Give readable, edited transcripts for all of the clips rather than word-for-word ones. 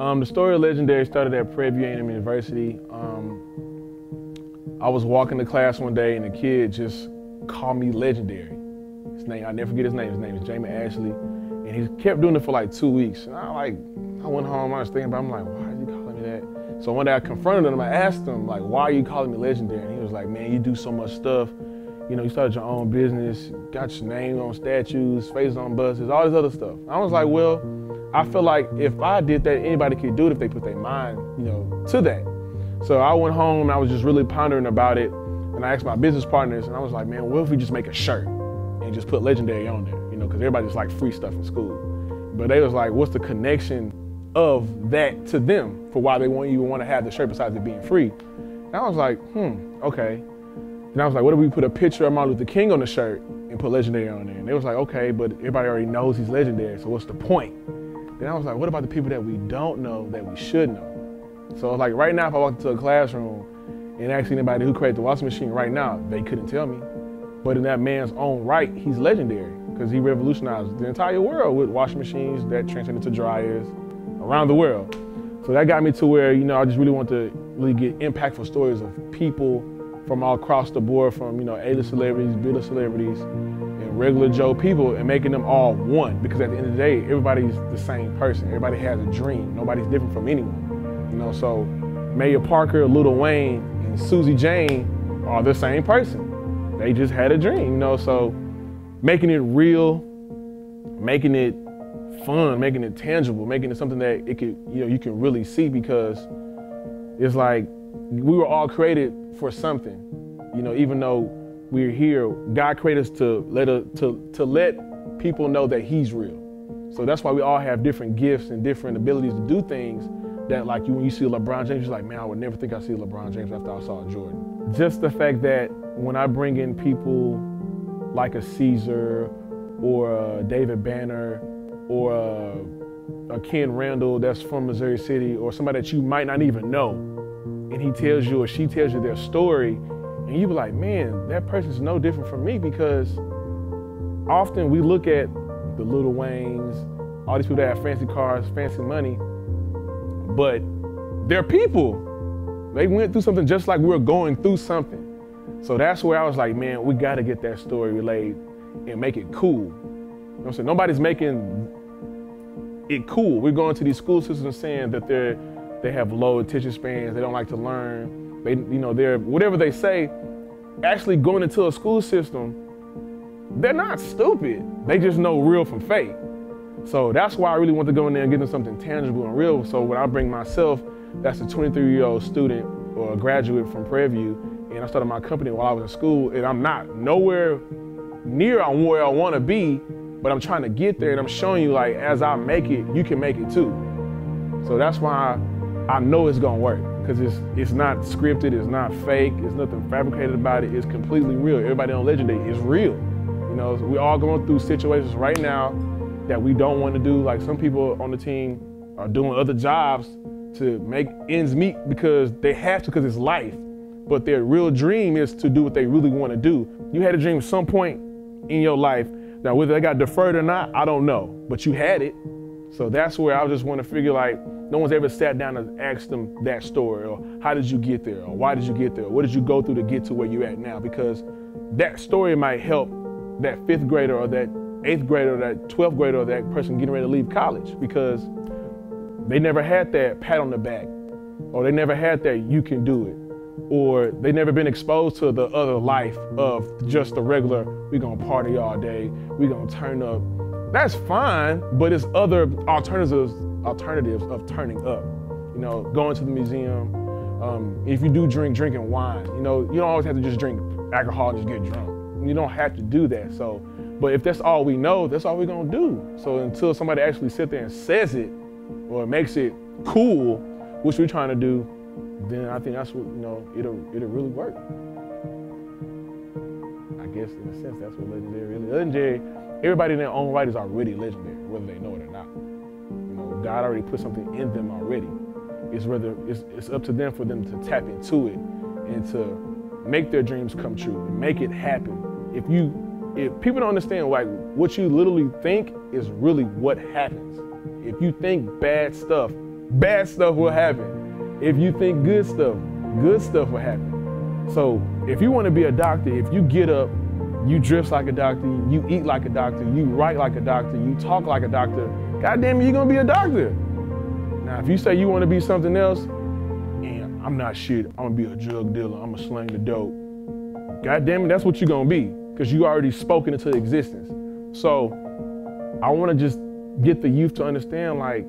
The story of Legendary started at Prairie View A&M University. I was walking to class one day and a kid just called me Legendary. His name, I'll never forget his name. His name is Jamin Ashley. And he kept doing it for like 2 weeks. And I went home, I was thinking about it, I'm like, why is he calling me that? So one day I confronted him, I asked him, like, why are you calling me Legendary? And he was like, man, you do so much stuff. You know, you started your own business, got your name on statues, face on buses, all this other stuff. I was like, well, I feel like if I did that, anybody could do it if they put their mind, you know, to that. So I went home and I was just really pondering about it. And I asked my business partners and I was like, man, what if we just make a shirt and just put Legendary on there? You know, because everybody just like free stuff in school. But they was like, what's the connection of that to them for why they won't even want to have the shirt besides it being free? And I was like, okay. And I was like, what if we put a picture of Martin Luther King on the shirt and put Legendary on there? And they was like, okay, but everybody already knows he's legendary, so what's the point? Then I was like, what about the people that we don't know that we should know? So like right now, if I walked into a classroom and asked anybody who created the washing machine right now, they couldn't tell me. But in that man's own right, he's legendary because he revolutionized the entire world with washing machines that transcended to dryers around the world. So that got me to where, you know, I just really want to really get impactful stories of people from all across the board, from, you know, A-list celebrities, B-list celebrities, and regular Joe people, and making them all one. Because at the end of the day, everybody's the same person. Everybody has a dream. Nobody's different from anyone. You know, so Mayor Parker, Lil Wayne, and Susie Jane are the same person. They just had a dream, you know, so making it real, making it fun, making it tangible, making it something that it could, you know, you can really see, because it's like we were all created for something. You know, even though we're here, God created us to let people know that he's real. So that's why we all have different gifts and different abilities to do things that, like, when you see LeBron James, you're like, man, I would never think I'd see LeBron James after I saw Jordan. Just the fact that when I bring in people like a Caesar or a David Banner or a Ken Randall that's from Missouri City, or somebody that you might not even know, and he tells you or she tells you their story, and you be like, man, that person's no different from me, because often we look at the Lil Waynes, all these people that have fancy cars, fancy money, but they're people. They went through something just like we're going through something. So that's where I was like, man, we gotta get that story relayed and make it cool. You know what I'm saying? Nobody's making it cool. We're going to these school systems saying that they have low attention spans, they don't like to learn, they, you know, they're, whatever they say, actually going into a school system, they're not stupid. They just know real from fake. So that's why I really want to go in there and get them something tangible and real. So when I bring myself, that's a 23-year-old student or a graduate from Prairie View, and I started my company while I was in school, and I'm not nowhere near on where I want to be, but I'm trying to get there, and I'm showing you, like, as I make it, you can make it too. So that's why I know it's gonna work, because it's not scripted, it's not fake, it's nothing fabricated about it, it's completely real. Everybody on Legendary is real. You know, we're all going through situations right now that we don't want to do. Like, some people on the team are doing other jobs to make ends meet because they have to, because it's life. But their real dream is to do what they really want to do. You had a dream at some point in your life. Now, whether they got deferred or not, I don't know, but you had it. So that's where I just want to figure, like, no one's ever sat down and asked them that story, or how did you get there, or why did you get there, or what did you go through to get to where you're at now? Because that story might help that 5th grader or that 8th grader or that 12th grader or that person getting ready to leave college, because they never had that pat on the back, or they never had that you can do it, or they never been exposed to the other life of just the regular, we gonna party all day, we gonna turn up. That's fine, but it's other alternatives of turning up. You know, going to the museum. If you do drinking wine. You know, you don't always have to just drink alcohol and just get drunk. You don't have to do that. So, but if that's all we know, that's all we're gonna do. So until somebody actually sit there and says it, or makes it cool, which we're trying to do, then I think that's what, you know, it'll really work. I guess in a sense that's what Legendary really is. Legendary, everybody in their own right is already legendary, whether they know it or not. You know, God already put something in them already. It's up to them for them to tap into it and to make their dreams come true, and make it happen. If people don't understand, like, what you literally think is really what happens. If you think bad stuff, bad stuff will happen. If you think good stuff will happen. So if you want to be a doctor, if you get up, you dress like a doctor, you eat like a doctor, you write like a doctor, you talk like a doctor, goddamn it, you're gonna be a doctor. Now, if you say you want to be something else, and I'm not shit, I'm gonna be a drug dealer, I'm gonna slang the dope, goddamn it, that's what you're gonna be, because you already spoken into existence. So I want to just get the youth to understand, like,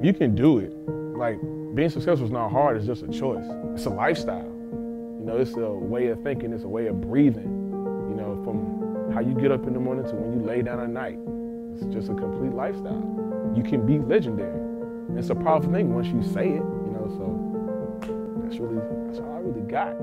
you can do it. Like, being successful is not hard, it's just a choice. It's a lifestyle. You know, it's a way of thinking, it's a way of breathing. You know, from how you get up in the morning to when you lay down at night. It's just a complete lifestyle. You can be legendary. It's a powerful thing once you say it, you know, so that's all I really got.